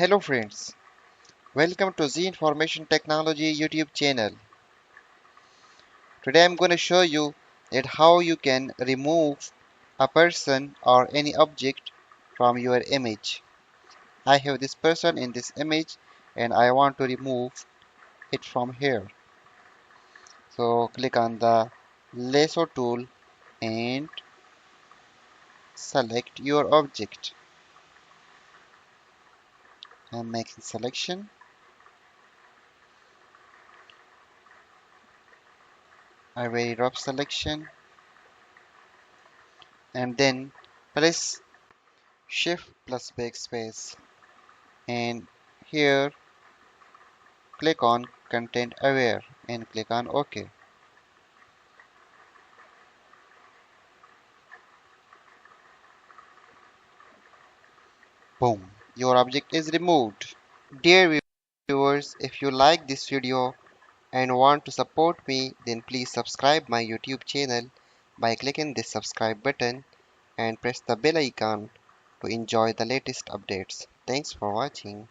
Hello friends, welcome to Z Information Technology YouTube channel. Today I'm going to show you that how you can remove a person or any object from your image. I have this person in this image and I want to remove it from here. So click on the lasso tool and select your object. I'm making selection, a very rough selection, and then press Shift plus backspace, and here click on content aware and click on OK. Boom, your object is removed. Dear viewers, if you like this video and want to support me, then please subscribe my YouTube channel by clicking this subscribe button and press the bell icon to enjoy the latest updates. Thanks for watching.